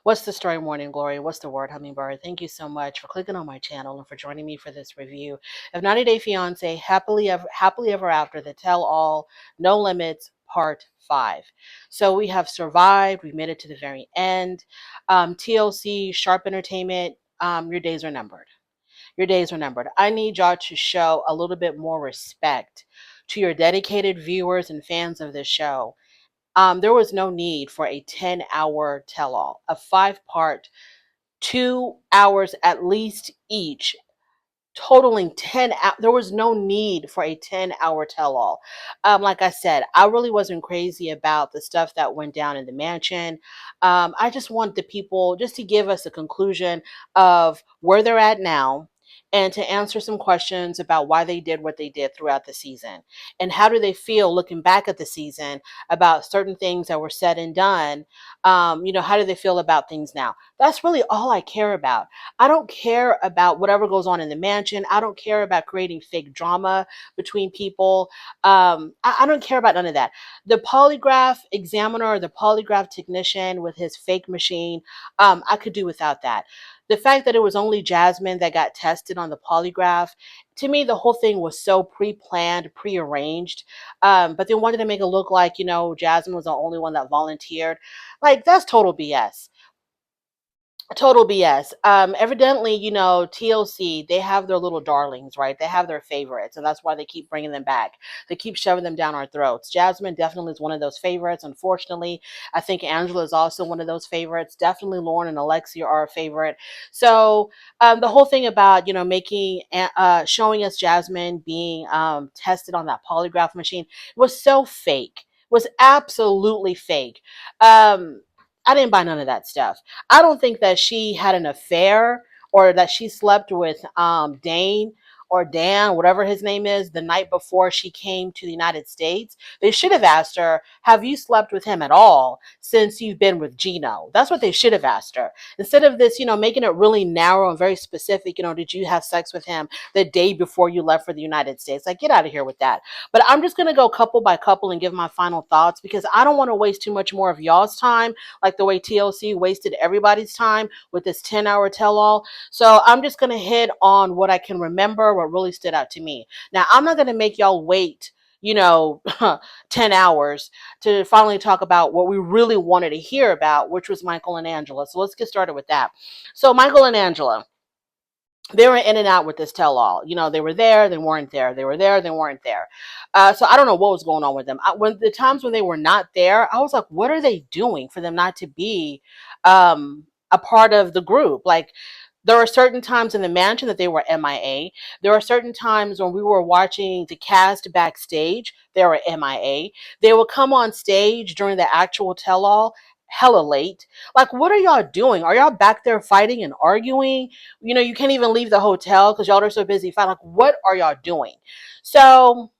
What's the story, Morning Glory? What's the word, Hummingbird? Thank you so much for clicking on my channel and for joining me for this review of 90 Day Fiance Happily Ever After, the Tell All No Limits Part 5. So we have survived. We made it to the very end. TLC, Sharp Entertainment, your days are numbered. Your days are numbered. I need y'all to show a little bit more respect to your dedicated viewers and fans of this show. There was no need for a 10-hour tell all, a 5 part, 2 hours at least each, totaling 10 hours. There was no need for a 10-hour tell all. Like I said, I really wasn't crazy about the stuff that went down in the mansion. I just want the people just to give us a conclusion of where they're at now, and to answer some questions about why they did what they did throughout the season, and how do they feel looking back at the season about certain things that were said and done. How do they feel about things now? That's really all I care about. I don't care about whatever goes on in the mansion. I don't care about creating fake drama between people. I don't care about none of that. The polygraph examiner, the polygraph technician with his fake machine, I could do without that. The fact that it was only Jasmine that got tested on the polygraph, to me, the whole thing was so pre-planned, pre-arranged. But they wanted to make it look like, Jasmine was the only one that volunteered. Like, that's total BS. Total BS. Evidently, TLC, they have their little darlings, right? They have their favorites, and that's why they keep bringing them back. They keep shoving them down our throats. Jasmine definitely is one of those favorites. Unfortunately, I think Angela is also one of those favorites. Definitely Lauren and Alexei are a favorite. So, the whole thing about, showing us Jasmine being tested on that polygraph machine was so fake. Was absolutely fake. I didn't buy none of that stuff. I don't think that she had an affair or that she slept with Dane or Dan, whatever his name is, the night before she came to the United States. They should have asked her, have you slept with him at all since you've been with Gino? That's what they should have asked her. Instead of this, making it really narrow and very specific, did you have sex with him the day before you left for the United States? Like, get out of here with that. But I'm just going to go couple by couple and give my final thoughts because I don't want to waste too much more of y'all's time, like the way TLC wasted everybody's time with this 10-hour tell-all. So I'm just going to hit on what I can remember, what really stood out to me. Now, I'm not going to make y'all wait, 10 hours to finally talk about what we really wanted to hear about, which was Michael and Angela. So let's get started with that. So Michael and Angela, they were in and out with this tell-all. They were there, they weren't there. They were there, they weren't there. So I don't know what was going on with them. When the times when they were not there, I was like, what are they doing for them not to be a part of the group? Like, there are certain times in the mansion that they were MIA. There are certain times when we were watching the cast backstage, they were MIA. They would come on stage during the actual tell-all hella late. Like, what are y'all doing? Are y'all back there fighting and arguing? You can't even leave the hotel because y'all are so busy fighting. Like, what are y'all doing? So,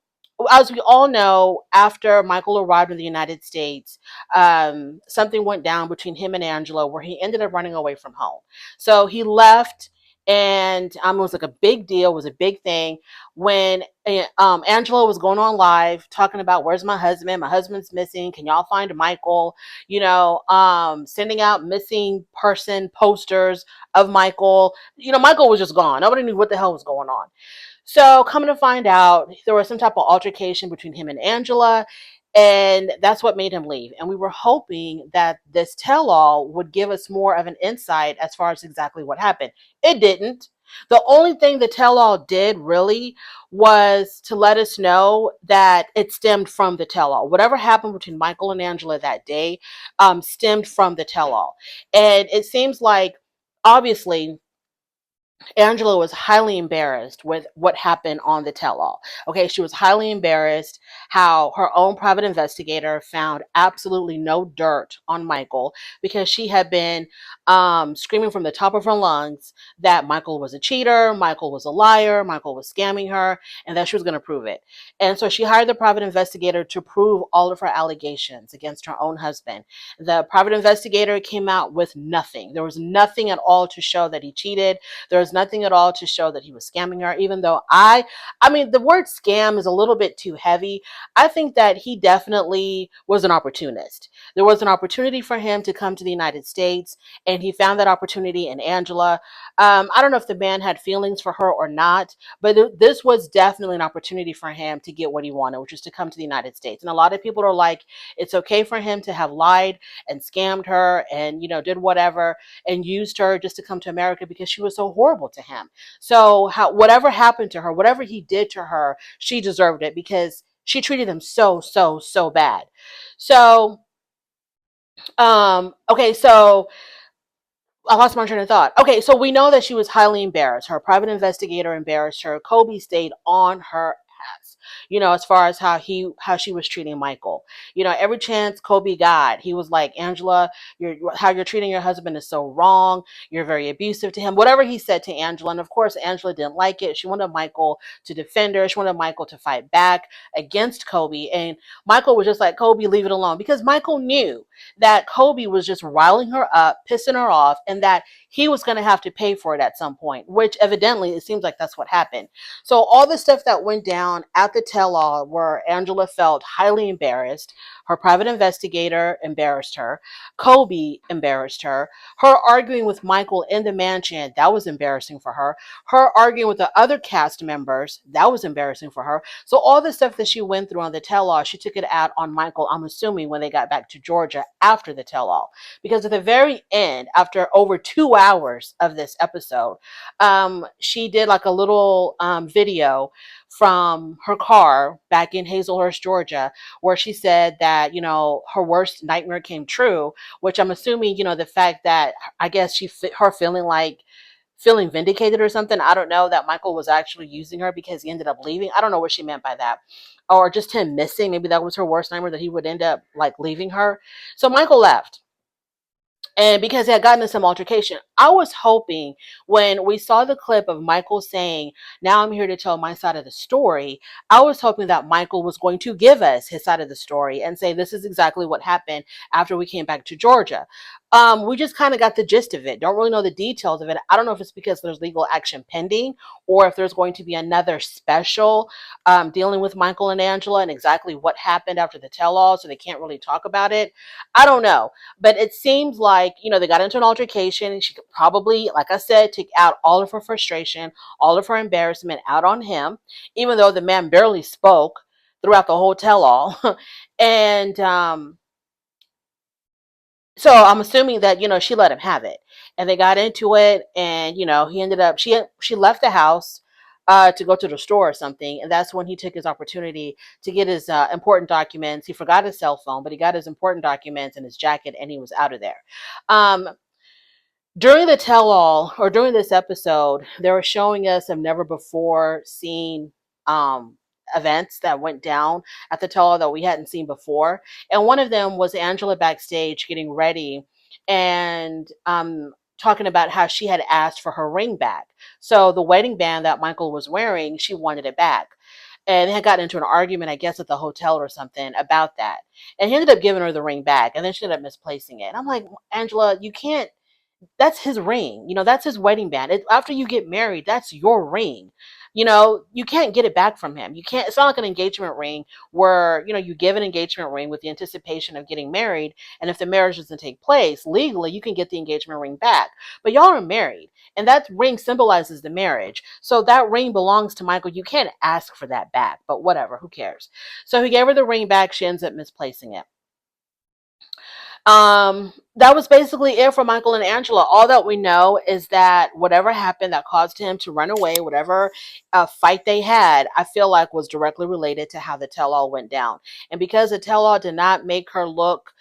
as we all know, after Michael arrived in the United States, something went down between him and Angela where he ended up running away from home. So he left, and it was like a big deal, it was a big thing when Angela was going on live talking about, where's my husband? My husband's missing. Can y'all find Michael? Sending out missing person posters of Michael. Michael was just gone. Nobody knew what the hell was going on. So, coming to find out, there was some type of altercation between him and Angela, and that's what made him leave. And we were hoping that this tell-all would give us more of an insight as far as exactly what happened. It didn't. The only thing the tell-all did really was to let us know that it stemmed from the tell-all. Whatever happened between Michael and Angela that day stemmed from the tell-all. And it seems like, obviously, Angela was highly embarrassed with what happened on the tell-all. Okay, she was highly embarrassed how her own private investigator found absolutely no dirt on Michael because she had been screaming from the top of her lungs that Michael was a cheater, Michael was a liar, Michael was scamming her, and that she was going to prove it. And so she hired the private investigator to prove all of her allegations against her own husband. The private investigator came out with nothing. There was nothing at all to show that he cheated. There was does nothing at all to show that he was scamming her, even though I mean, the word scam is a little bit too heavy. I think that he definitely was an opportunist. There was an opportunity for him to come to the United States, and he found that opportunity in Angela. I don't know if the man had feelings for her or not, but this was definitely an opportunity for him to get what he wanted, which is to come to the United States. And a lot of people are like, it's okay for him to have lied and scammed her and, did whatever and used her just to come to America because she was so horrible to him. So whatever happened to her, whatever he did to her, she deserved it because she treated him so, so, so bad. So, okay, so I lost my train of thought. Okay, so we know that she was highly embarrassed. Her private investigator embarrassed her. Kobe stayed on her ass, as far as how she was treating Michael. Every chance Kobe got, he was like, Angela, how you're treating your husband is so wrong. You're very abusive to him. Whatever he said to Angela. And of course, Angela didn't like it. She wanted Michael to defend her. She wanted Michael to fight back against Kobe. And Michael was just like, Kobe, leave it alone. Because Michael knew that Kobe was just riling her up, pissing her off, and that he was going to have to pay for it at some point, which evidently it seems like that's what happened. So all the stuff that went down at the tell-all where Angela felt highly embarrassed, her private investigator embarrassed her, Kobe embarrassed her arguing with Michael in the mansion, that was embarrassing for her arguing with the other cast members, that was embarrassing for her. So all the stuff that she went through on the tell-all, she took it out on Michael, I'm assuming when they got back to Georgia after the tell-all. Because at the very end, after over 2 hours of this episode, she did like a little video from her car back in Hazelhurst, Georgia, where she said that, her worst nightmare came true, which I'm assuming, the fact that I guess her feeling vindicated or something. I don't know, that Michael was actually using her because he ended up leaving. I don't know what she meant by that. Or just him missing. Maybe that was her worst nightmare, that he would end up like leaving her. So Michael left. And because they had gotten into some altercation, I was hoping when we saw the clip of Michael saying, now I'm here to tell my side of the story, I was hoping that Michael was going to give us his side of the story and say, this is exactly what happened after we came back to Georgia. We just kind of got the gist of it. Don't really know the details of it. I don't know if it's because there's legal action pending or if there's going to be another special dealing with Michael and Angela and exactly what happened after the tell-all, so they can't really talk about it. I don't know. But it seems like, they got into an altercation and she could probably, like I said, take out all of her frustration, all of her embarrassment out on him, even though the man barely spoke throughout the whole tell-all. And so I'm assuming that, she let him have it. And they got into it and, he ended up, she left the house to go to the store or something. And that's when he took his opportunity to get his important documents. He forgot his cell phone, but he got his important documents and his jacket and he was out of there. Um, During the tell-all or during this episode, they were showing us some never before seen um, events that went down at the tell-all that we hadn't seen before. And one of them was Angela backstage getting ready and talking about how she had asked for her ring back. So the wedding band that Michael was wearing, she wanted it back. And they had gotten into an argument, I guess, at the hotel or something about that. And he ended up giving her the ring back, and then she ended up misplacing it. And I'm like, Angela, you can't, that's his ring. That's his wedding band. After you get married, that's your ring. You can't get it back from him. You can't, it's not like an engagement ring where, you give an engagement ring with the anticipation of getting married. And if the marriage doesn't take place legally, you can get the engagement ring back. But y'all are married and that ring symbolizes the marriage. So that ring belongs to Michael. You can't ask for that back, but whatever, who cares? So he gave her the ring back. She ends up misplacing it. That was basically it for Michael and Angela. All that we know is that whatever happened that caused him to run away, whatever fight they had, I feel like was directly related to how the tell-all went down. And because the tell-all did not make her look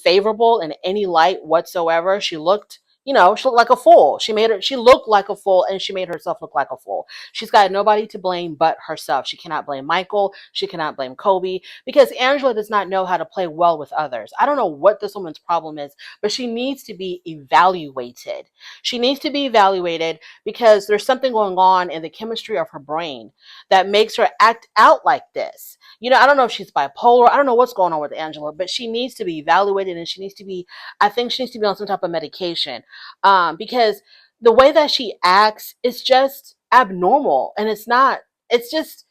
favorable in any light whatsoever, she looked like a fool. She looked like a fool and she made herself look like a fool. She's got nobody to blame but herself. She cannot blame Michael. She cannot blame Kobe because Angela does not know how to play well with others. I don't know what this woman's problem is, but she needs to be evaluated. She needs to be evaluated because there's something going on in the chemistry of her brain that makes her act out like this. I don't know if she's bipolar. I don't know what's going on with Angela, but she needs to be evaluated and I think she needs to be on some type of medication. Because the way that she acts is just abnormal, and it's not. It's just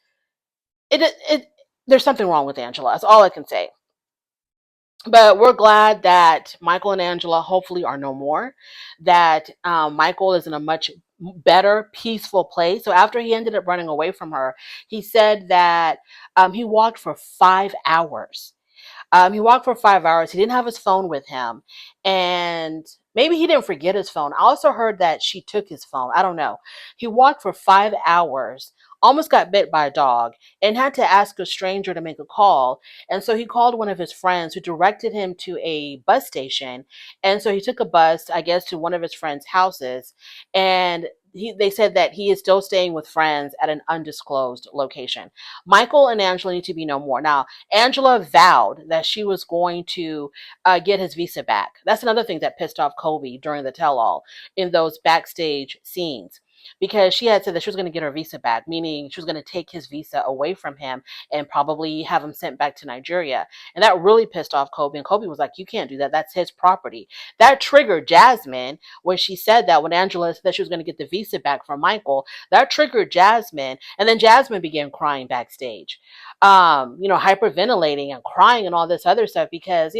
it. There's something wrong with Angela. That's all I can say. But we're glad that Michael and Angela hopefully are no more. That Michael is in a much better, peaceful place. So after he ended up running away from her, he said that he walked for 5 hours. He walked for 5 hours. He didn't have his phone with him. And maybe he didn't forget his phone. I also heard that she took his phone. I don't know. He walked for 5 hours, almost got bit by a dog, and had to ask a stranger to make a call. And so he called one of his friends who directed him to a bus station. And so he took a bus, I guess, to one of his friends' houses. And they said that he is still staying with friends at an undisclosed location. Michael and Angela need to be no more. Now, Angela vowed that she was going to get his visa back. That's another thing that pissed off Kobe during the tell all in those backstage scenes. Because she had said that she was going to get her visa back, meaning she was going to take his visa away from him and probably have him sent back to Nigeria. And that really pissed off Kobe. And Kobe was like, "You can't do that. That's his property." That triggered Jasmine when she said that, when Angela said that she was going to get the visa back from Michael. That triggered Jasmine. And then Jasmine began crying backstage, hyperventilating and crying and all this other stuff because,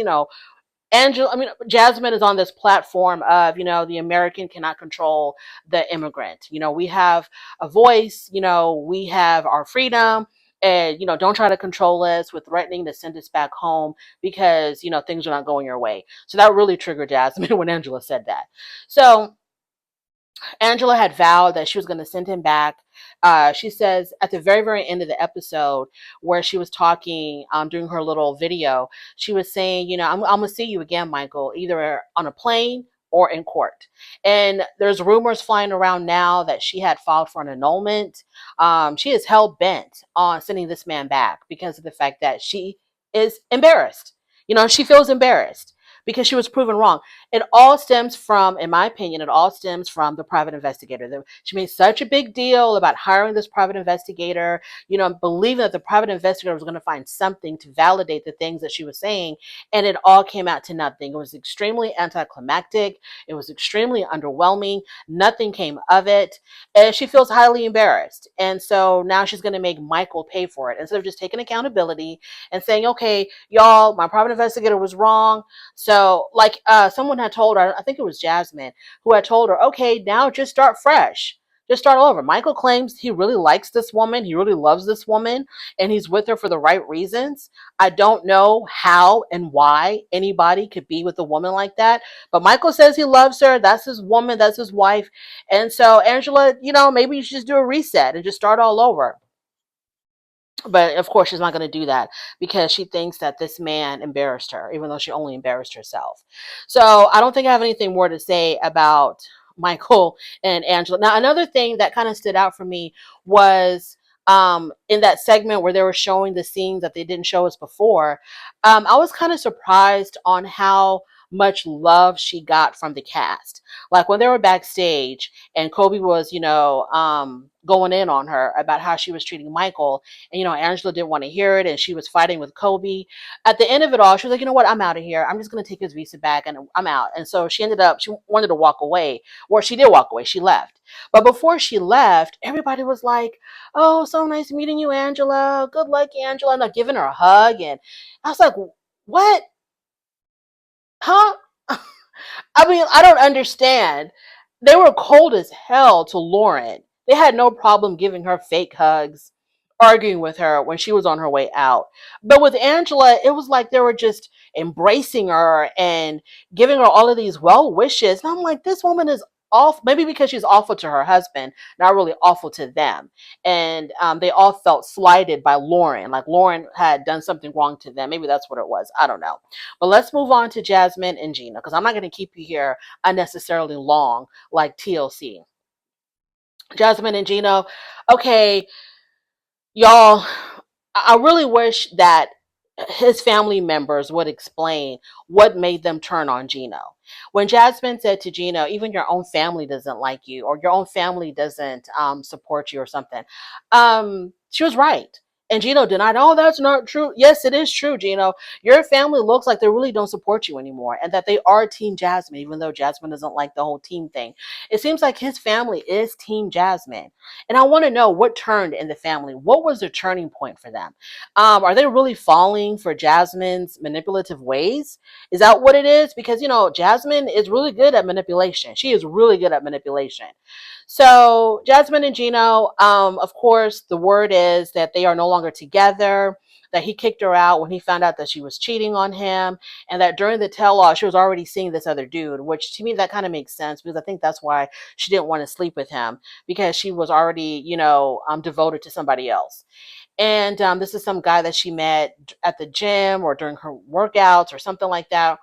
Jasmine is on this platform of, the American cannot control the immigrant. We have a voice, we have our freedom, and, don't try to control us with threatening to send us back home because, things are not going your way. So that really triggered Jasmine when Angela said that. So Angela had vowed that she was going to send him back. She says at the very, very end of the episode, where she was talking during her little video, she was saying, I'm going to see you again, Michael, either on a plane or in court. And there's rumors flying around now that she had filed for an annulment. She is hell bent on sending this man back because of the fact that she is embarrassed. She feels embarrassed because she was proven wrong. It all stems from, in my opinion, it all stems from the private investigator. She made such a big deal about hiring this private investigator, believing that the private investigator was going to find something to validate the things that she was saying. And it all came out to nothing. It was extremely anticlimactic. It was extremely underwhelming. Nothing came of it. And she feels highly embarrassed. And so now she's going to make Michael pay for it instead of just taking accountability and saying, okay, y'all, my private investigator was wrong. So, like, someone had told her, I think it was Jasmine, who had told her, okay, now just start fresh. Just start all over. Michael claims he really likes this woman. He really loves this woman, and he's with her for the right reasons. I don't know how and why anybody could be with a woman like that. But Michael says he loves her. That's his woman. That's his wife. And so, Angela, maybe you should just do a reset and just start all over. But of course, she's not going to do that because she thinks that this man embarrassed her, even though she only embarrassed herself. So I don't think I have anything more to say about Michael and Angela. Now, another thing that kind of stood out for me was in that segment where they were showing the scenes that they didn't show us before. I was kind of surprised on how much love she got from the cast. Like when they were backstage and Kobe was, going in on her about how she was treating Michael, and Angela didn't want to hear it, and she was fighting with Kobe. At the end of it all, she was like, you know what, I'm out of here. I'm just going to take his visa back and I'm out. And so she wanted to walk away, or she did walk away. She left. But before she left, everybody was like, oh, so nice meeting you, Angela. Good luck, Angela. And they're giving her a hug. And I was like, what? Huh? I don't understand. They were cold as hell to Lauren. They had no problem giving her fake hugs, arguing with her when she was on her way out. But with Angela, it was like they were just embracing her and giving her all of these well wishes. And I'm like, this woman is awful. Maybe because she's awful to her husband, not really awful to them. And they all felt slighted by Lauren, like Lauren had done something wrong to them. Maybe that's what it was. I don't know. But let's move on to Jasmine and Gino, because I'm not going to keep you here unnecessarily long like TLC. Jasmine and Gino, okay, y'all, I really wish that his family members would explain what made them turn on Gino. When Jasmine said to Gino, even your own family doesn't like you, or your own family doesn't support you or something, she was right. And Gino denied, oh, that's not true. Yes, it is true, Gino. Your family looks like they really don't support you anymore and that they are Team Jasmine, even though Jasmine doesn't like the whole team thing. It seems like his family is Team Jasmine. And I want to know what turned in the family. What was the turning point for them? Are they really falling for Jasmine's manipulative ways? Is that what it is? Because, Jasmine is really good at manipulation. She is really good at manipulation. So Jasmine and Gino, of course, the word is that they are no longer together, that he kicked her out when he found out that she was cheating on him, and that during the tell-all, she was already seeing this other dude, which to me, that kind of makes sense because I think that's why she didn't want to sleep with him because she was already, devoted to somebody else. And this is some guy that she met at the gym or during her workouts or something like that.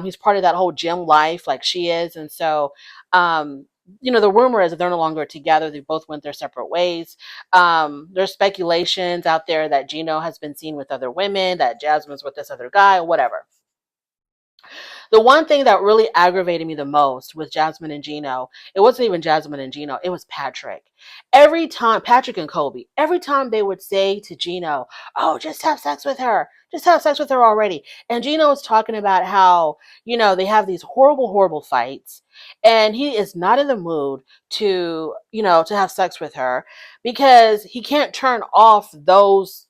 He's part of that whole gym life like she is. And so, the rumor is that they're no longer together. They both went their separate ways. There's speculations out there that Gino has been seen with other women, that Jasmine's with this other guy, whatever. The one thing that really aggravated me the most with Jasmine and Gino, it wasn't even Jasmine and Gino, it was Patrick. Every time, Patrick and Kobe, every time they would say to Gino, oh, just have sex with her. Just have sex with her already. And Gino was talking about how, they have these horrible, horrible fights. And he is not in the mood to have sex with her because he can't turn off those,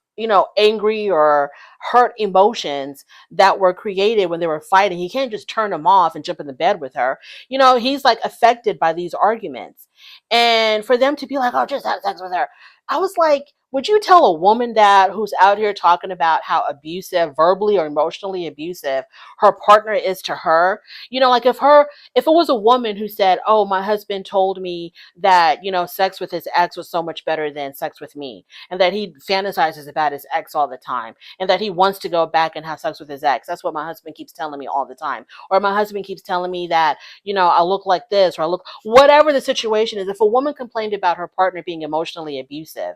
angry or hurt emotions that were created when they were fighting. He can't just turn them off and jump in the bed with her. He's like affected by these arguments. And for them to be like, oh, just have sex with her. I was like, would you tell a woman that who's out here talking about how abusive, verbally or emotionally abusive, her partner is to her? Like if it was a woman who said, oh, my husband told me that, sex with his ex was so much better than sex with me, and that he fantasizes about his ex all the time, and that he wants to go back and have sex with his ex. That's what my husband keeps telling me all the time. Or my husband keeps telling me that, I look like this, or I look, whatever the situation is. If a woman complained about her partner being emotionally abusive,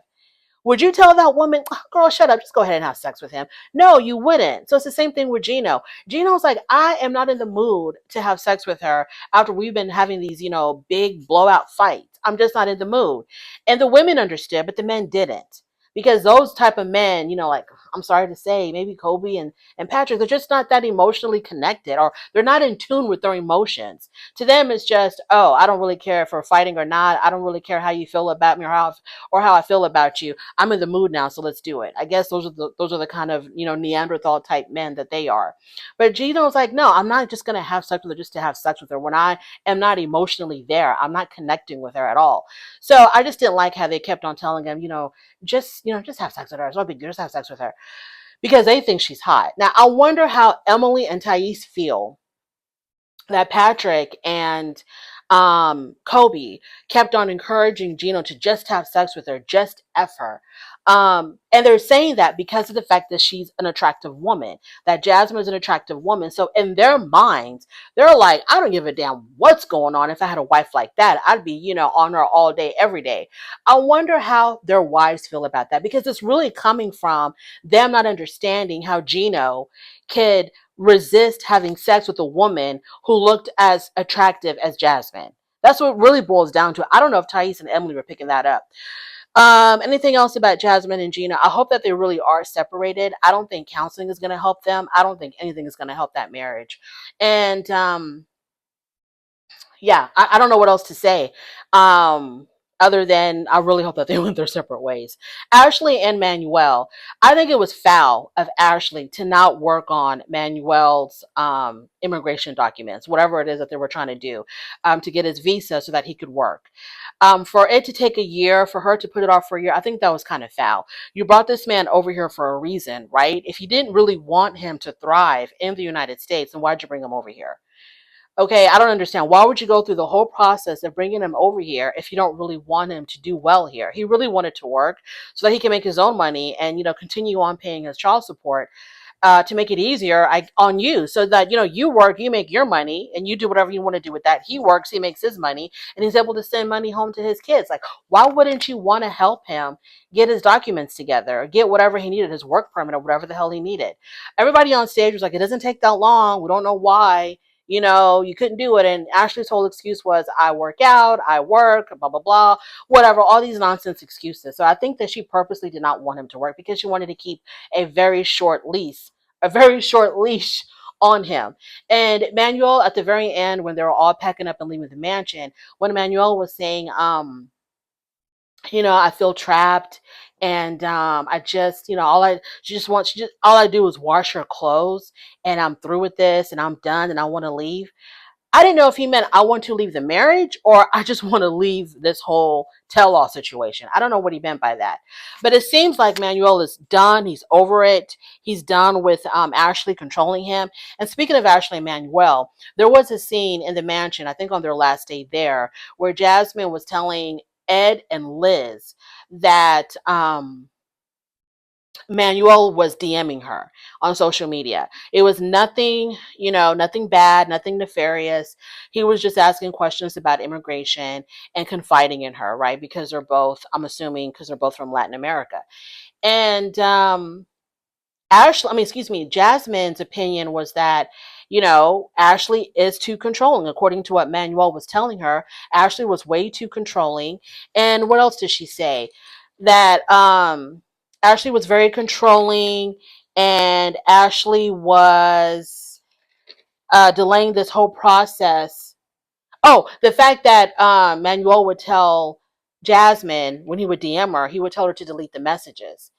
would you tell that woman, "Oh, girl, shut up, just go ahead and have sex with him"? No, you wouldn't. So it's the same thing with Gino. Gino's like, I am not in the mood to have sex with her after we've been having these, big blowout fights. I'm just not in the mood. And the women understood, but the men didn't. Because those type of men, like, I'm sorry to say, maybe Kobe and Patrick, they're just not that emotionally connected, or they're not in tune with their emotions. To them, it's just, oh, I don't really care if we're fighting or not. I don't really care how you feel about me or how I feel about you. I'm in the mood now, so let's do it. I guess those are the kind of Neanderthal type men that they are. But Gino's like, no, I'm not just gonna have sex with her just to have sex with her when I am not emotionally there. I'm not connecting with her at all. So I just didn't like how they kept on telling him, just have sex with her. It's no big deal. Just have sex with her because they think she's hot. Now I wonder how Emily and Thais feel that Patrick and Kobe kept on encouraging Gino to just have sex with her, just F her. And they're saying that because of the fact that she's an attractive woman, that Jasmine is an attractive woman. So in their minds, they're like, I don't give a damn what's going on. If I had a wife like that, I'd be, on her all day, every day. I wonder how their wives feel about that because it's really coming from them not understanding how Gino could resist having sex with a woman who looked as attractive as Jasmine. That's what it really boils down to. I don't know if Thais and Emily were picking that up. Anything else about Jasmine and Gina? I hope that they really are separated. I don't think counseling is going to help them. I don't think anything is going to help that marriage. And yeah, I don't know what else to say. Other than I really hope that they went their separate ways. Ashley and Manuel, I think it was foul of Ashley to not work on Manuel's immigration documents, whatever it is that they were trying to do, to get his visa so that he could work. For it to take a year, for her to put it off for a year, I think that was kind of foul. You brought this man over here for a reason, right? If you didn't really want him to thrive in the United States, then why'd you bring him over here? Okay, I don't understand. Why would you go through the whole process of bringing him over here if you don't really want him to do well here? He really wanted to work so that he can make his own money and, continue on paying his child support, to make it easier on you so that, you work, you make your money and you do whatever you want to do with that. He works, he makes his money, and he's able to send money home to his kids. Like, why wouldn't you want to help him get his documents together, get whatever he needed, his work permit or whatever the hell he needed? Everybody on stage was like, it doesn't take that long. We don't know why. You know, you couldn't do it. And Ashley's whole excuse was, I work out, I work, blah, blah, blah, whatever, all these nonsense excuses. So I think that she purposely did not want him to work because she wanted to keep a very short leash, a very short leash on him. And Manuel, at the very end, when they were all packing up and leaving the mansion, when Manuel was saying, I feel trapped, and I just, all I do is wash her clothes, and I'm through with this, and I'm done, and I want to leave. I didn't know if he meant I want to leave the marriage or I just want to leave this whole tell-all situation. I don't know what he meant by that. But it seems like Manuel is done. He's over it. He's done with Ashley controlling him. And speaking of Ashley and Manuel, there was a scene in the mansion, I think on their last day there, where Jasmine was telling Ed and Liz that Manuel was DMing her on social media. It was nothing, nothing bad, nothing nefarious. He was just asking questions about immigration and confiding in her, right? Because they're both, I'm assuming, because they're both from Latin America. And Jasmine's opinion was that, Ashley is too controlling. According to what Manuel was telling her, Ashley was way too controlling. And what else did she say? That Ashley was very controlling, and Ashley was delaying this whole process. Oh, the fact that Manuel would tell Jasmine when he would DM her, he would tell her to delete the messages.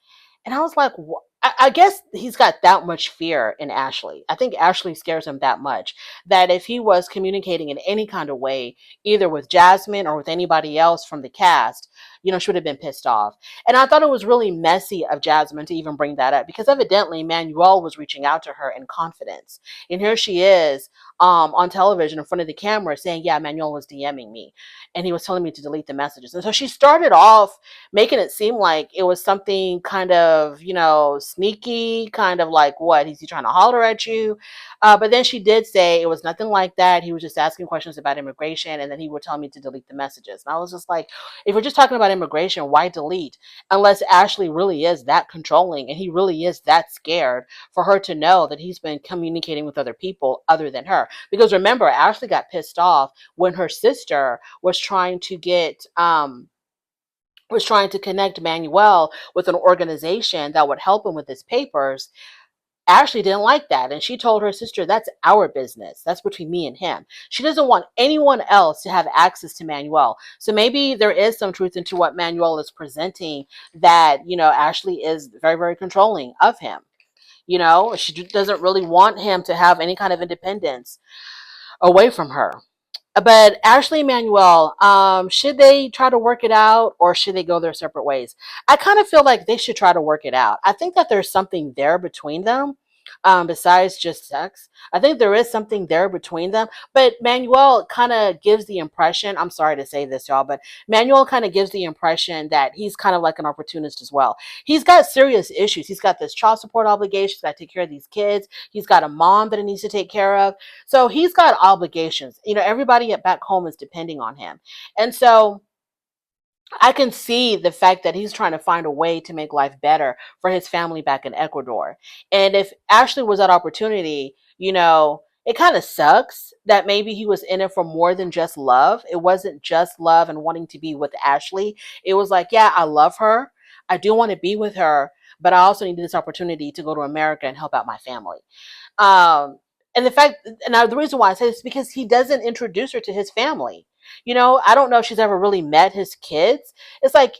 And I was like, I guess he's got that much fear in Ashley. I think Ashley scares him that much that if he was communicating in any kind of way, either with Jasmine or with anybody else from the cast, she would have been pissed off. And I thought it was really messy of Jasmine to even bring that up because evidently Manuel was reaching out to her in confidence. And here she is on television in front of the camera saying, yeah, Manuel was DMing me and he was telling me to delete the messages. And so she started off making it seem like it was something kind of, sneaky, kind of like, what, is he trying to holler at you? But then she did say it was nothing like that. He was just asking questions about immigration, and then he would tell me to delete the messages. And I was just like, if we're just talking about immigration, why delete? Unless Ashley really is that controlling and he really is that scared for her to know that he's been communicating with other people other than her. Because remember, Ashley got pissed off when her sister was trying to connect Manuel with an organization that would help him with his papers. Ashley didn't like that. And she told her sister, that's our business. That's between me and him. She doesn't want anyone else to have access to Manuel. So maybe there is some truth into what Manuel is presenting, that, Ashley is very, very controlling of him. She doesn't really want him to have any kind of independence away from her. But Ashley and Manuel, should they try to work it out or should they go their separate ways? I kind of feel like they should try to work it out. I think that there's something there between them, besides just sex. I think there is something there between them. But Manuel kind of gives the impression, I'm sorry to say this, y'all, but Manuel kind of gives the impression that he's kind of like an opportunist as well. He's got serious issues. He's got this child support obligation. He's got to take care of these kids. He's got a mom that he needs to take care of. So he's got obligations. Everybody at back home is depending on him. And so I can see the fact that he's trying to find a way to make life better for his family back in Ecuador. And if Ashley was that opportunity, it kind of sucks that maybe he was in it for more than just love. It wasn't just love and wanting to be with Ashley. It was like, yeah, I love her. I do want to be with her, but I also need this opportunity to go to America and help out my family. And the fact, and now the reason why I say this is because he doesn't introduce her to his family. I don't know if she's ever really met his kids. It's like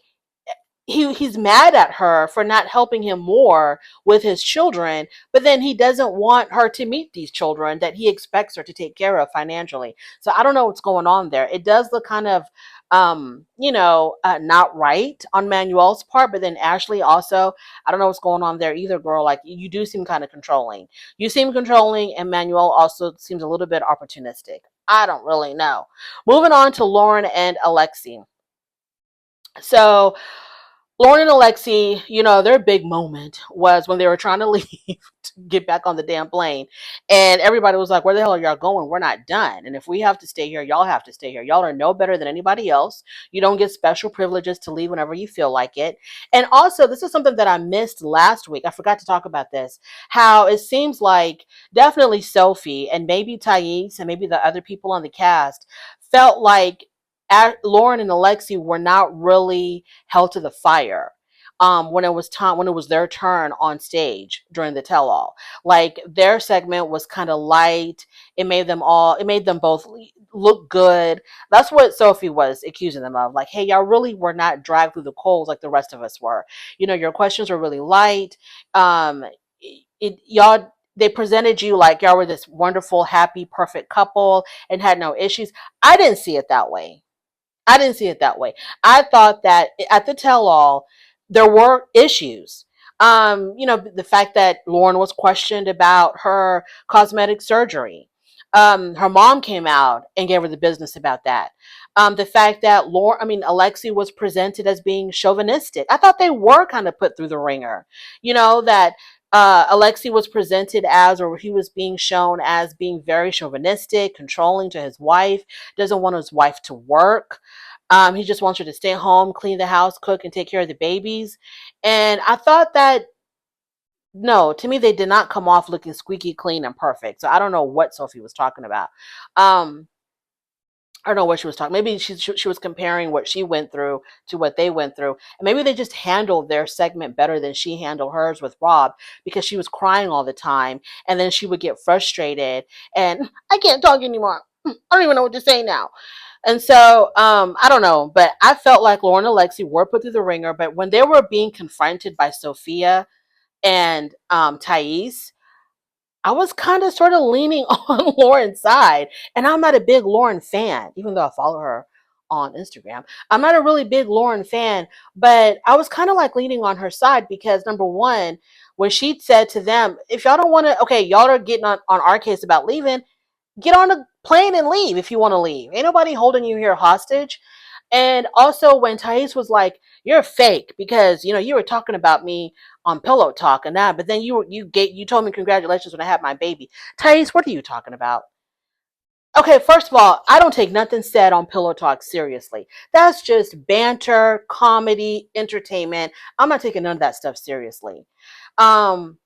he's mad at her for not helping him more with his children, but then he doesn't want her to meet these children that he expects her to take care of financially. So I don't know what's going on there. It does look kind of not right on Manuel's part, but then Ashley also, I don't know what's going on there either, girl. Like, you do seem kind of controlling. You seem controlling, and Manuel also seems a little bit opportunistic. I don't really know. Moving on to Lauren and Alexei. So Lauren and Alexei, their big moment was when they were trying to leave to get back on the damn plane. And everybody was like, where the hell are y'all going? We're not done. And if we have to stay here, y'all have to stay here. Y'all are no better than anybody else. You don't get special privileges to leave whenever you feel like it. And also, this is something that I missed last week. I forgot to talk about this. How it seems like definitely Sophie and maybe Thais and maybe the other people on the cast felt like Lauren and Alexei were not really held to the fire when it was time, when it was their turn on stage during the tell-all. Like their segment was kind of light. It made them both look good. That's what Sophie was accusing them of. Like, hey, y'all really were not dragged through the coals like the rest of us were. Your questions were really light. um y'all, they presented you like y'all were this wonderful, happy, perfect couple and had no issues. I didn't see it that way. I didn't see it that way. I thought that at the tell all, there were issues. The fact that Lauren was questioned about her cosmetic surgery. Her mom came out and gave her the business about that. The fact that Alexei was presented as being chauvinistic. I thought they were kind of put through the ringer. That Alexei was presented as, or he was being shown as being very chauvinistic, controlling to his wife, doesn't want his wife to work. He just wants her to stay home, clean the house, cook, and take care of the babies. And I thought that, no, to me, they did not come off looking squeaky clean and perfect. So I don't know what Sophie was talking about. Um, I don't know what she was talking. Maybe she was comparing what she went through to what they went through, and maybe they just handled their segment better than she handled hers with Rob, because she was crying all the time, and then she would get frustrated and I can't talk anymore. I don't even know what to say now. And so I don't know, but I felt like Lauren and Alexei were put through the ringer. But when they were being confronted by Sophia and Thais, I was kind of sort of leaning on Lauren's side. And I'm not a big Lauren fan, even though I follow her on Instagram. I'm not a really big Lauren fan, but I was kind of like leaning on her side because, number one, when she said to them, if y'all don't want to, okay, y'all are getting on our case about leaving, get on a plane and leave if you want to leave. Ain't nobody holding you here hostage. And also when Thais was like, you're fake because you were talking about me on Pillow Talk and that, but then you told me congratulations when I had my baby. Thais, what are you talking about? Okay, first of all, I don't take nothing said on Pillow Talk seriously. That's just banter, comedy, entertainment. I'm not taking none of that stuff seriously. Um,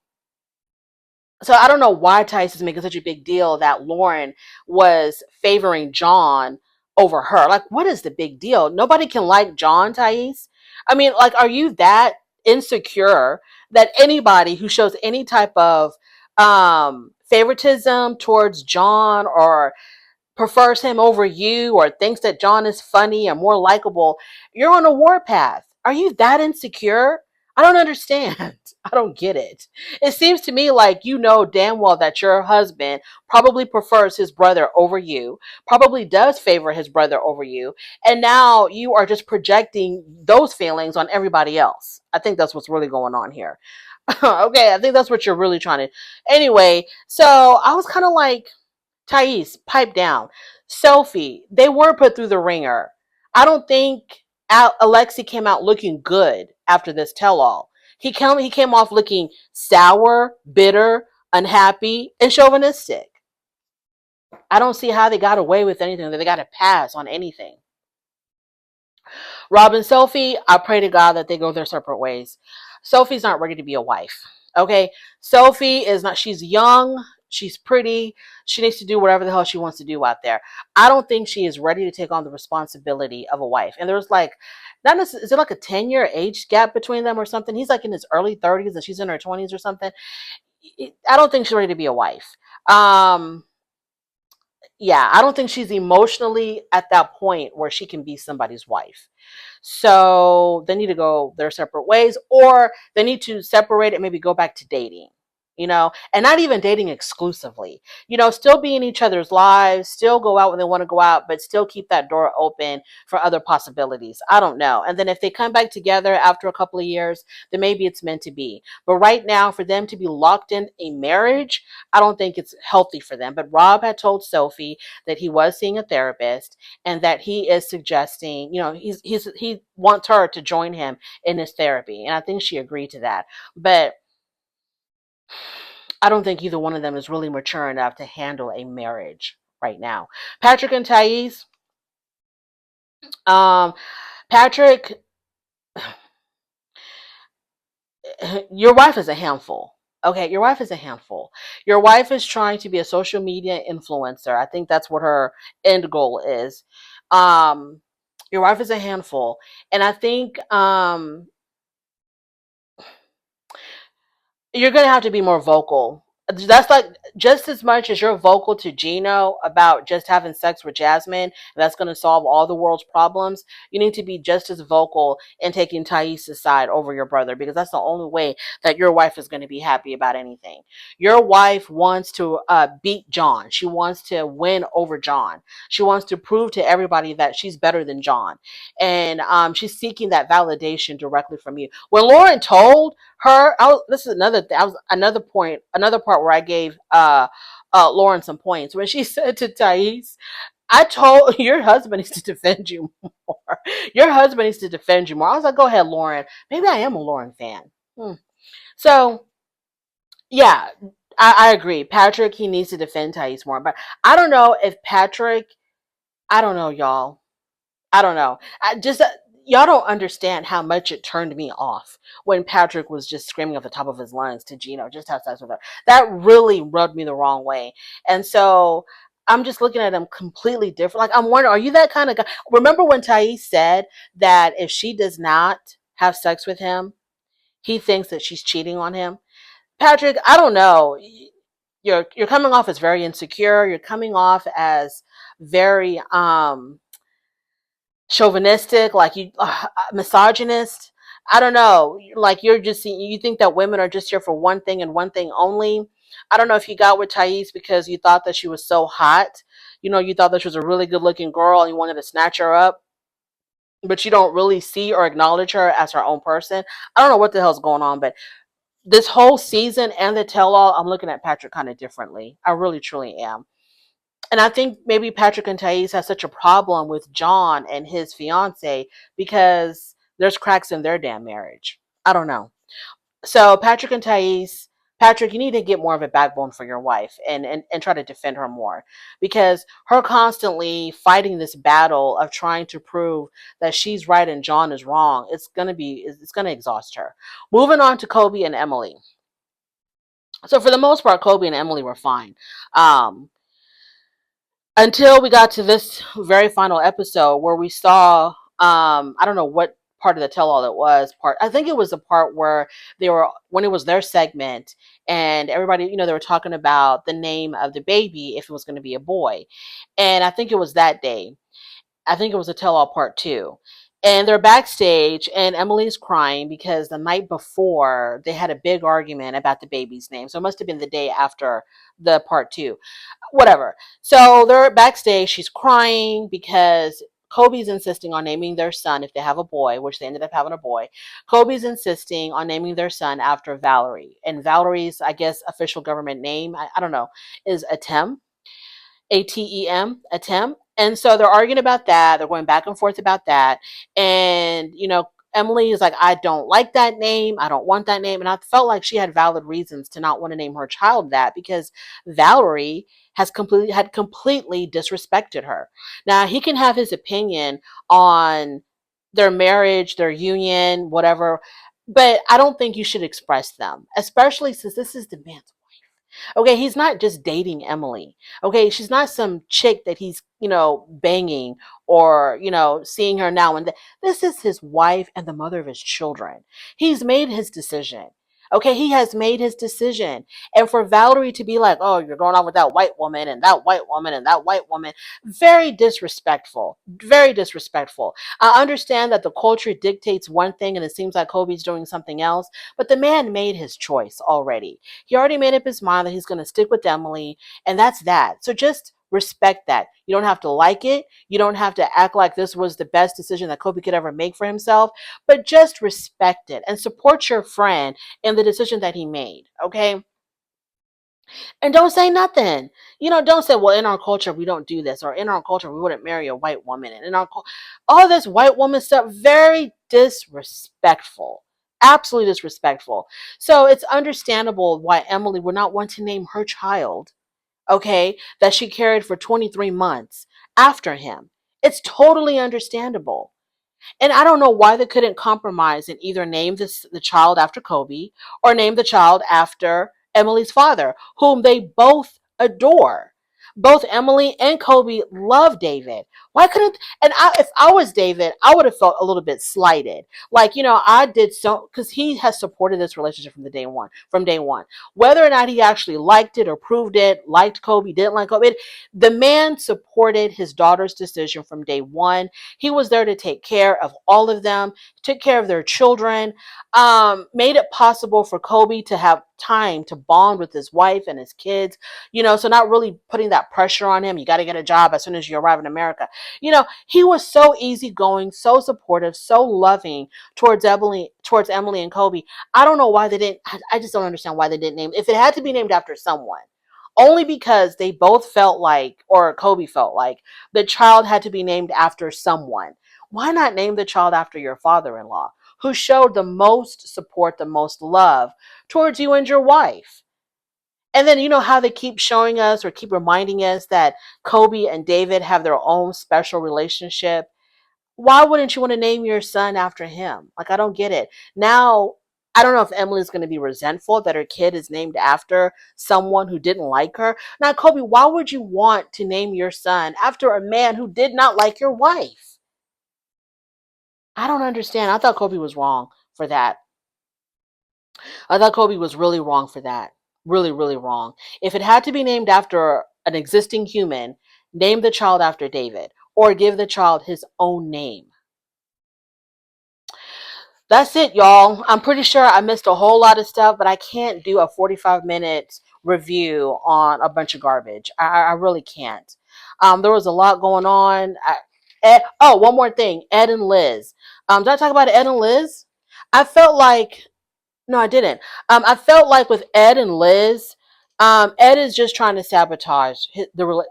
so I don't know why Tice is making such a big deal that Lauren was favoring John over her. Like, what is the big deal? Nobody can like John, Thais. I mean, like, are you that insecure that anybody who shows any type of favoritism towards John, or prefers him over you, or thinks that John is funny or more likable, you're on a warpath? Are you that insecure? I don't understand. I don't get it. It seems to me like you know damn well that your husband probably prefers his brother over you, probably does favor his brother over you, and now you are just projecting those feelings on everybody else. I think that's what's really going on here. Okay, I think that's what you're really trying to. Anyway, so I was kind of like, Thais, pipe down. Sophie, they were put through the ringer. I don't think Alexei came out looking good after this tell-all. He came off looking sour, bitter, unhappy, and chauvinistic. I don't see how they got away with anything, that they got a pass on anything. Rob and Sophie, I pray to God that they go their separate ways. Sophie's not ready to be a wife. Okay? Sophie is not, she's young, she's pretty, she needs to do whatever the hell she wants to do out there. I don't think she is ready to take on the responsibility of a wife. And there's like, not necessarily, is it like a 10-year age gap between them or something? He's like in his early 30s and she's in her 20s or something. I don't think she's ready to be a wife. Um, yeah, I don't think she's emotionally at that point where she can be somebody's wife. So they need to go their separate ways, or they need to separate and maybe go back to dating. and not even dating exclusively, still be in each other's lives, still go out when they want to go out, but still keep that door open for other possibilities. I don't know. And then if they come back together after a couple of years, then maybe it's meant to be. But right now, for them to be locked in a marriage, I don't think it's healthy for them. But Rob had told Sophie that he was seeing a therapist and that he is suggesting, he wants her to join him in his therapy. And I think she agreed to that. But I don't think either one of them is really mature enough to handle a marriage right now. Patrick and Thais, um, Patrick, your wife is a handful. Okay, your wife is a handful. Your wife is trying to be a social media influencer. I think that's what her end goal is. Um, your wife is a handful. And I think you're going to have to be more vocal. That's like just as much as you're vocal to Gino about just having sex with Jasmine, and that's going to solve all the world's problems. You need to be just as vocal in taking Thais' side over your brother, because that's the only way that your wife is going to be happy about anything. Your wife wants to beat John. She wants to win over John. She wants to prove to everybody that she's better than John, and she's seeking that validation directly from you. When Lauren told her, this is another thing. I was another part where I gave Lauren some points when she said to Thais, I told your husband needs to defend you more. Your husband needs to defend you more. I was like, go ahead, Lauren. Maybe I am a Lauren fan. So yeah, I agree. Patrick, he needs to defend Thais more. But I don't know if Patrick, I don't know, y'all. I don't know. I just y'all don't understand how much it turned me off when Patrick was just screaming at the top of his lungs to Gino, just have sex with her. That really rubbed me the wrong way. And so I'm just looking at him completely different. Like, I'm wondering, are you that kind of guy? Remember when Thais said that if she does not have sex with him, he thinks that she's cheating on him? Patrick, I don't know. You're coming off as very insecure. You're coming off as very chauvinistic, like you misogynist. I don't know. Like, you think that women are just here for one thing and one thing only. I don't know if you got with Thais because you thought that she was so hot. You thought that she was a really good looking girl and you wanted to snatch her up, but you don't really see or acknowledge her as her own person. I don't know what the hell's going on, but this whole season and the tell all, I'm looking at Patrick kind of differently. I really truly am. And I think maybe Patrick and Thais has such a problem with John and his fiance because there's cracks in their damn marriage. I don't know. So Patrick and Thais, Patrick, you need to get more of a backbone for your wife and try to defend her more, because her constantly fighting this battle of trying to prove that she's right and John is wrong, it's gonna exhaust her. Moving on to Kobe and Emily. So for the most part, Kobe and Emily were fine. Um, until we got to this very final episode where we saw I don't know what part of the tell all it was. Part I think it was the part where they were when it was their segment, and everybody, they were talking about the name of the baby, if it was going to be a boy. And I think it was that day. I think it was a tell all part 2. And they're backstage, and Emily's crying because the night before they had a big argument about the baby's name. So it must have been the day after the part 2, whatever. So they're backstage. She's crying because Kobe's insisting on naming their son, if they have a boy, which they ended up having a boy. Kobe's insisting on naming their son after Valerie. And Valerie's, I guess, official government name, I don't know, is Atem. ATEM, attempt. And so they're arguing about that. They're going back and forth about that. And, Emily is like, I don't like that name. I don't want that name. And I felt like she had valid reasons to not want to name her child that, because Valerie had completely disrespected her. Now, he can have his opinion on their marriage, their union, whatever, but I don't think you should express them, especially since this is the man's. Okay, he's not just dating Emily. Okay, she's not some chick that he's, banging or, seeing her now and then. This is his wife and the mother of his children. He's made his decision. Okay, he has made his decision. And for Valerie to be like, oh, you're going on with that white woman and that white woman and that white woman, very disrespectful. Very disrespectful. I understand that the culture dictates one thing and it seems like Kobe's doing something else, but the man made his choice already. He already made up his mind that he's going to stick with Emily, and that's that. So just respect that. You don't have to like it. You don't have to act like this was the best decision that Kobe could ever make for himself, but just respect it and support your friend in the decision that he made. Okay. And don't say nothing. Don't say, well, in our culture, we don't do this, or in our culture, we wouldn't marry a white woman. And all this white woman stuff, very disrespectful. Absolutely disrespectful. So it's understandable why Emily would not want to name her child, okay, that she carried for 23 months after him. It's totally understandable. And I don't know why they couldn't compromise and either name the child after Kobe or name the child after Emily's father, whom they both adore. Both Emily and Kobe love David. Why couldn't, if I was David, I would have felt a little bit slighted. Like, I did so, because he has supported this relationship from day one. Whether or not he actually liked it or proved it, liked Kobe, didn't like Kobe, the man supported his daughter's decision from day one. He was there to take care of all of them, took care of their children, made it possible for Kobe to have time to bond with his wife and his kids, so not really putting that pressure on him. You got to get a job as soon as you arrive in America. He was so easygoing, so supportive, so loving towards Emily and Kobe. I don't know why they didn't, I just don't understand why they didn't name, if it had to be named after someone, only because they both felt like, or Kobe felt like, the child had to be named after someone. Why not name the child after your father-in-law, who showed the most support, the most love towards you and your wife? And then, how they keep showing us or keep reminding us that Kobe and David have their own special relationship. Why wouldn't you want to name your son after him? Like, I don't get it. Now, I don't know if Emily's going to be resentful that her kid is named after someone who didn't like her. Now, Kobe, why would you want to name your son after a man who did not like your wife? I don't understand. I thought Kobe was wrong for that. I thought Kobe was really wrong for that. Really, really wrong. If it had to be named after an existing human, name the child after David or give the child his own name. That's it, y'all. I'm pretty sure I missed a whole lot of stuff, but I can't do a 45 minute review on a bunch of garbage. I really can't. There was a lot going on. One more thing. Ed and Liz. Did I talk about Ed and Liz? I felt like no, I didn't. I felt like with Ed and Liz, Ed is just trying to sabotage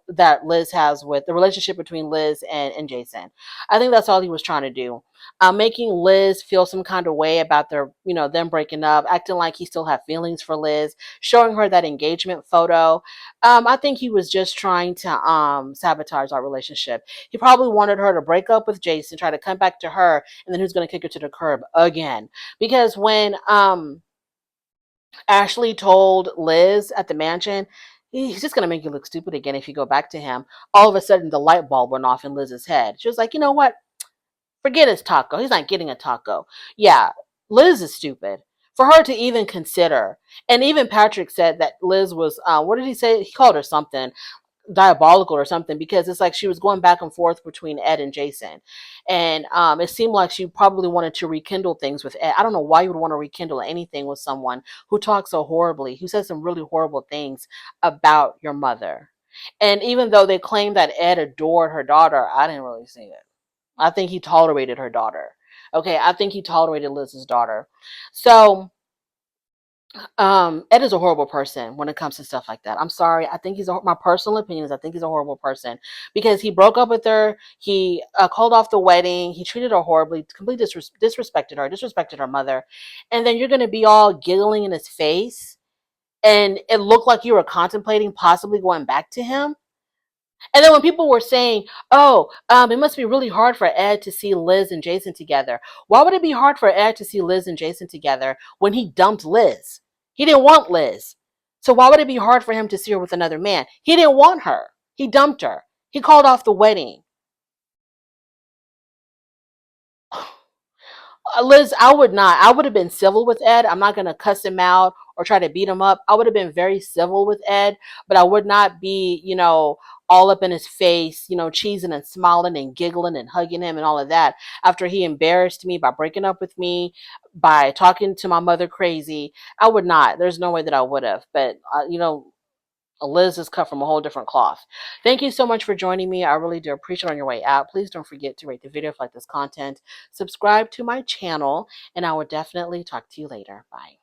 that Liz has with the relationship between Liz and Jason. I think that's all he was trying to do. Making Liz feel some kind of way about them breaking up, acting like he still had feelings for Liz, showing her that engagement photo. I think he was just trying to sabotage our relationship. He probably wanted her to break up with Jason, try to come back to her, and then he was going to kick her to the curb again. Because when Ashley told Liz at the mansion, he's just going to make you look stupid again if you go back to him, all of a sudden the light bulb went off in Liz's head. She was like, you know what? Forget his taco. He's not getting a taco. Yeah, Liz is stupid. For her to even consider, and even Patrick said that Liz was, what did he say? He called her something diabolical or something, because it's like she was going back and forth between Ed and Jason, and it seemed like she probably wanted to rekindle things with Ed. I don't know why you would want to rekindle anything with someone who talks so horribly, who says some really horrible things about your mother. And even though they claim that Ed adored her daughter, I didn't really see it. I think he tolerated her daughter. Okay, I think he tolerated Liz's daughter. So Ed is a horrible person when it comes to stuff like that. I'm sorry. I think my personal opinion is I think he's a horrible person because he broke up with her. He called off the wedding. He treated her horribly, completely disrespected her mother. And then you're going to be all giggling in his face. And it looked like you were contemplating possibly going back to him. And then when people were saying, oh, it must be really hard for Ed to see Liz and Jason together. Why would it be hard for Ed to see Liz and Jason together when he dumped Liz? He didn't want Liz. So why would it be hard for him to see her with another man? He didn't want her. He dumped her. He called off the wedding. Liz, I would not. I would have been civil with Ed. I'm not going to cuss him out or try to beat him up. I would have been very civil with Ed, but I would not be, all up in his face, cheesing and smiling and giggling and hugging him and all of that after he embarrassed me by breaking up with me, by talking to my mother crazy. I would not. There's no way that I would have. But, Liz is cut from a whole different cloth. Thank you so much for joining me. I really do appreciate it on your way out. Please don't forget to rate the video if you like this content. Subscribe to my channel, and I will definitely talk to you later. Bye.